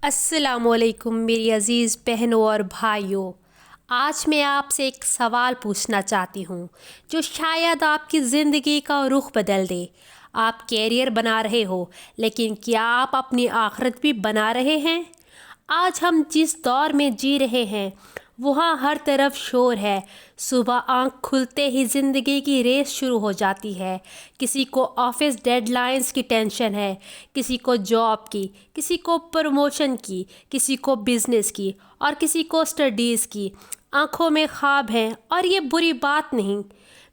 السلام علیکم میری عزیز بہنوں اور بھائیوں۔ آج میں آپ سے ایک سوال پوچھنا چاہتی ہوں جو شاید آپ کی زندگی کا رخ بدل دے۔ آپ کیریئر بنا رہے ہو، لیکن کیا آپ اپنی آخرت بھی بنا رہے ہیں؟ آج ہم جس دور میں جی رہے ہیں وہاں ہر طرف شور ہے۔ صبح آنکھ کھلتے ہی زندگی کی ریس شروع ہو جاتی ہے۔ کسی کو آفس ڈیڈ لائنز کی ٹینشن ہے، کسی کو جاب کی، کسی کو پروموشن کی، کسی کو بزنس کی اور کسی کو اسٹڈیز کی۔ آنکھوں میں خواب ہیں اور یہ بری بات نہیں۔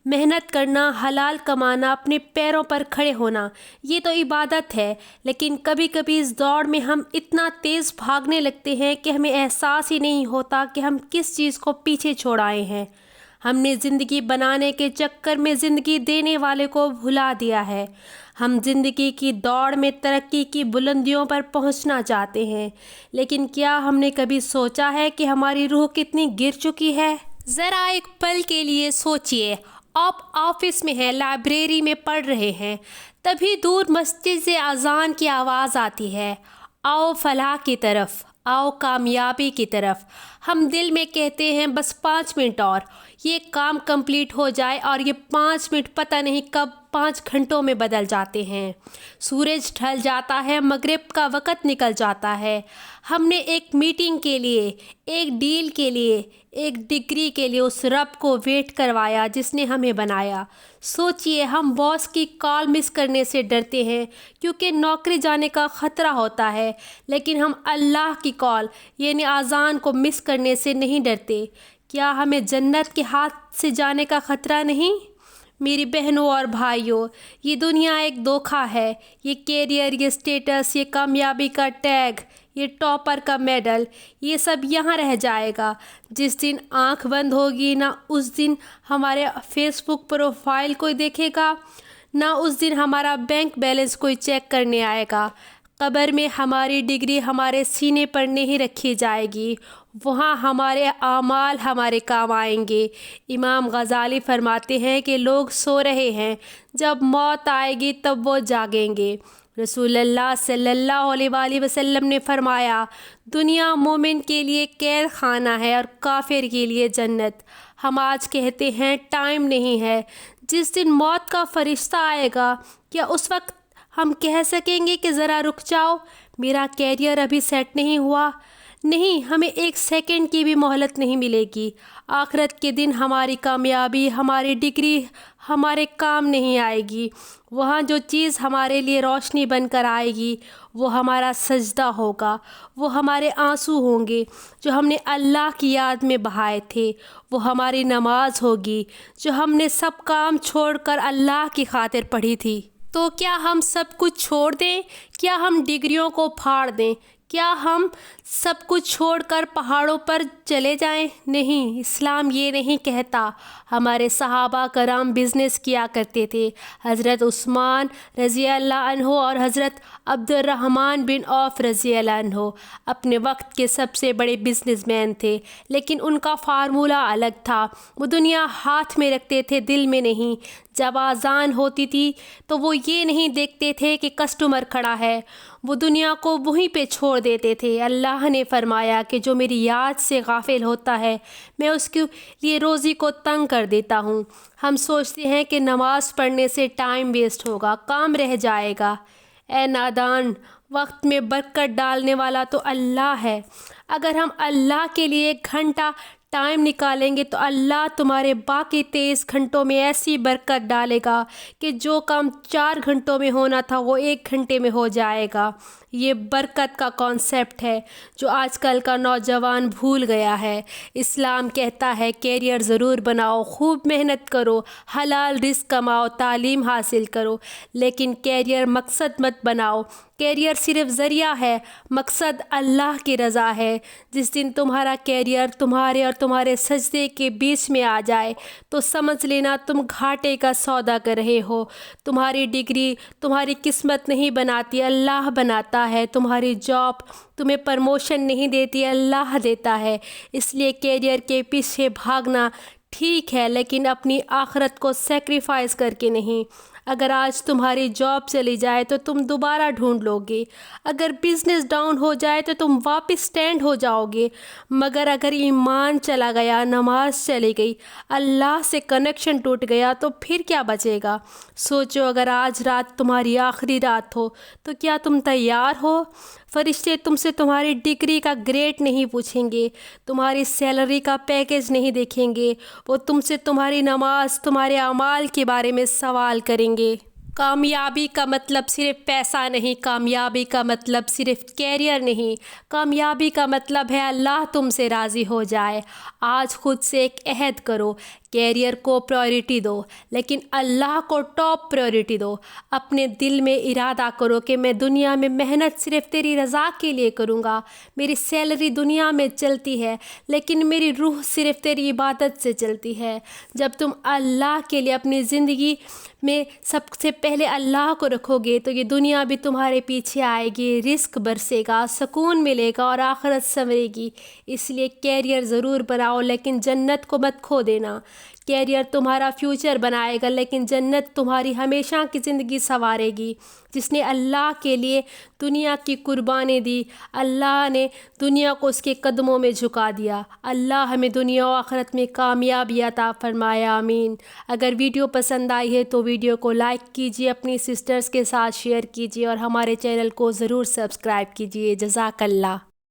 محنت کرنا، حلال کمانا، اپنے پیروں پر کھڑے ہونا، یہ تو عبادت ہے۔ لیکن کبھی کبھی اس دوڑ میں ہم اتنا تیز بھاگنے لگتے ہیں کہ ہمیں احساس ہی نہیں ہوتا کہ ہم کس چیز کو پیچھے چھوڑ آئے ہیں۔ ہم نے زندگی بنانے کے چکر میں زندگی دینے والے کو بھلا دیا ہے۔ ہم زندگی کی دوڑ میں ترقی کی بلندیوں پر پہنچنا چاہتے ہیں، لیکن کیا ہم نے کبھی سوچا ہے کہ ہماری روح کتنی گر چکی ہے؟ ذرا ایک پل کے لیے سوچئے، آپ آفس میں ہیں، لائبریری میں پڑھ رہے ہیں، تبھی دور مسجد سے اذان کی آواز آتی ہے، آؤ فلاح کی طرف، آؤ کامیابی کی طرف۔ ہم دل میں کہتے ہیں بس 5 منٹ اور یہ کام کمپلیٹ ہو جائے، اور یہ 5 منٹ پتہ نہیں کب 5 گھنٹوں میں بدل جاتے ہیں۔ سورج ڈھل جاتا ہے، مغرب کا وقت نکل جاتا ہے۔ ہم نے ایک میٹنگ کے لیے، ایک ڈیل کے لیے، ایک ڈگری کے لیے اس رب کو ویٹ کروایا جس نے ہمیں بنایا۔ سوچئے، ہم باس کی کال مس کرنے سے ڈرتے ہیں کیونکہ نوکری جانے کا خطرہ ہوتا ہے، لیکن ہم اللہ کی کال یعنی اذان کو مس کرنے سے نہیں ڈرتے۔ کیا ہمیں جنت کے ہاتھ سے جانے کا خطرہ نہیں؟ میری بہنوں اور بھائیوں، یہ دنیا ایک دھوکہ ہے۔ یہ کیریئر، یہ اسٹیٹس، یہ کامیابی کا ٹیگ، یہ ٹاپر کا میڈل، یہ سب یہاں رہ جائے گا۔ جس دن آنکھ بند ہوگی، نہ اس دن ہمارے فیس بک پروفائل کوئی دیکھے گا، نہ اس دن ہمارا بینک بیلنس کوئی چیک کرنے آئے گا۔ قبر میں ہماری ڈگری ہمارے سینے پر نہیں رکھی جائے گی، وہاں ہمارے اعمال ہمارے کام آئیں گے۔ امام غزالی فرماتے ہیں کہ لوگ سو رہے ہیں، جب موت آئے گی تب وہ جاگیں گے۔ رسول اللہ صلی اللہ علیہ وآلہ وسلم نے فرمایا، دنیا مومن کے لیے قید خانہ ہے اور کافر کے لیے جنت۔ ہم آج کہتے ہیں ٹائم نہیں ہے۔ جس دن موت کا فرشتہ آئے گا، کیا اس وقت ہم کہہ سکیں گے کہ ذرا رک جاؤ، میرا کیریئر ابھی سیٹ نہیں ہوا؟ نہیں، ہمیں 1 سیکنڈ کی بھی مہلت نہیں ملے گی۔ آخرت کے دن ہماری کامیابی، ہماری ڈگری ہمارے کام نہیں آئے گی۔ وہاں جو چیز ہمارے لیے روشنی بن کر آئے گی وہ ہمارا سجدہ ہوگا، وہ ہمارے آنسو ہوں گے جو ہم نے اللہ کی یاد میں بہائے تھے، وہ ہماری نماز ہوگی جو ہم نے سب کام چھوڑ کر اللہ کی خاطر پڑھی تھی۔ تو کیا ہم سب کچھ چھوڑ دیں؟ کیا ہم ڈگریوں کو پھاڑ دیں؟ کیا ہم سب کچھ چھوڑ کر پہاڑوں پر چلے جائیں؟ نہیں، اسلام یہ نہیں کہتا۔ ہمارے صحابہ کرام بزنس کیا کرتے تھے۔ حضرت عثمان رضی اللہ عنہ اور حضرت عبد الرحمن بن عوف رضی اللہ عنہ اپنے وقت کے سب سے بڑے بزنس مین تھے، لیکن ان کا فارمولہ الگ تھا۔ وہ دنیا ہاتھ میں رکھتے تھے، دل میں نہیں۔ جب اذان ہوتی تھی تو وہ یہ نہیں دیکھتے تھے کہ کسٹمر کھڑا ہے، وہ دنیا کو وہیں پہ چھوڑ دیتے تھے۔ اللہ نے فرمایا کہ جو میری یاد سے غافل ہوتا ہے میں اس کے لیے روزی کو تنگ کر دیتا ہوں۔ ہم سوچتے ہیں کہ نماز پڑھنے سے ٹائم ویسٹ ہوگا، کام رہ جائے گا۔ اے نادان، وقت میں برکت ڈالنے والا تو اللہ ہے۔ اگر ہم اللہ کے لیے 1 گھنٹہ ٹائم نکالیں گے تو اللہ تمہارے باقی 23 گھنٹوں میں ایسی برکت ڈالے گا کہ جو کام 4 گھنٹوں میں ہونا تھا وہ 1 گھنٹے میں ہو جائے گا۔ یہ برکت کا کانسیپٹ ہے جو آج کل کا نوجوان بھول گیا ہے۔ اسلام کہتا ہے کیریئر ضرور بناؤ، خوب محنت کرو، حلال رزق کماؤ، تعلیم حاصل کرو، لیکن کیریئر مقصد مت بناؤ۔ کیریئر صرف ذریعہ ہے، مقصد اللہ کی رضا ہے۔ جس دن تمہارا کیریئر تمہارے اور تمہارے سجدے کے بیچ میں آ جائے تو سمجھ لینا تم گھاٹے کا سودا کر رہے ہو۔ تمہاری ڈگری تمہاری قسمت نہیں بناتی، اللہ بناتا ہے۔ تمہاری جاب تمہیں پرموشن نہیں دیتی، اللہ دیتا ہے۔ اس لیے کیریئر کے پیچھے بھاگنا ٹھیک ہے، لیکن اپنی آخرت کو سیکریفائز کر کے نہیں۔ اگر آج تمہاری جاب چلی جائے تو تم دوبارہ ڈھونڈ لو گے، اگر بزنس ڈاؤن ہو جائے تو تم واپس اسٹینڈ ہو جاؤ گے، مگر اگر ایمان چلا گیا، نماز چلی گئی، اللہ سے کنیکشن ٹوٹ گیا تو پھر کیا بچے گا؟ سوچو، اگر آج رات تمہاری آخری رات ہو تو کیا تم تیار ہو؟ فرشتے تم سے تمہاری ڈگری کا گریڈ نہیں پوچھیں گے، تمہاری سیلری کا پیکیج نہیں دیکھیں گے، وہ تم سے تمہاری نماز، تمہارے اعمال کے بارے میں سوال کریں گے۔ کامیابی کا مطلب صرف پیسہ نہیں، کامیابی کا مطلب صرف کیریئر نہیں، کامیابی کا مطلب ہے اللہ تم سے راضی ہو جائے۔ آج خود سے ایک عہد کرو، کیریئر کو پرائیورٹی دو لیکن اللہ کو ٹاپ پرائیورٹی دو۔ اپنے دل میں ارادہ کرو کہ میں دنیا میں محنت صرف تیری رضا کے لیے کروں گا، میری سیلری دنیا میں چلتی ہے لیکن میری روح صرف تیری عبادت سے چلتی ہے۔ جب تم اللہ کے لیے اپنی زندگی میں سب سے پہلے اللہ کو رکھو گے تو یہ دنیا بھی تمہارے پیچھے آئے گی، رزق برسے گا، سکون ملے گا اور آخرت سنورے گی۔ اس لیے کیریئر ضرور بناؤ لیکن جنت کو مت کھو دینا۔ کیریئر تمہارا فیوچر بنائے گا لیکن جنت تمہاری ہمیشہ کی زندگی سنوارے گی۔ جس نے اللہ کے لیے دنیا کی قربانی دی، اللہ نے دنیا کو اس کے قدموں میں جھکا دیا۔ اللہ ہمیں دنیا و آخرت میں کامیابی عطا فرمائے، آمین۔ اگر ویڈیو پسند آئی ہے تو ویڈیو کو لائک کیجیے، اپنی سسٹرز کے ساتھ شیئر کیجیے اور ہمارے چینل کو ضرور سبسکرائب کیجیے۔ جزاک اللہ۔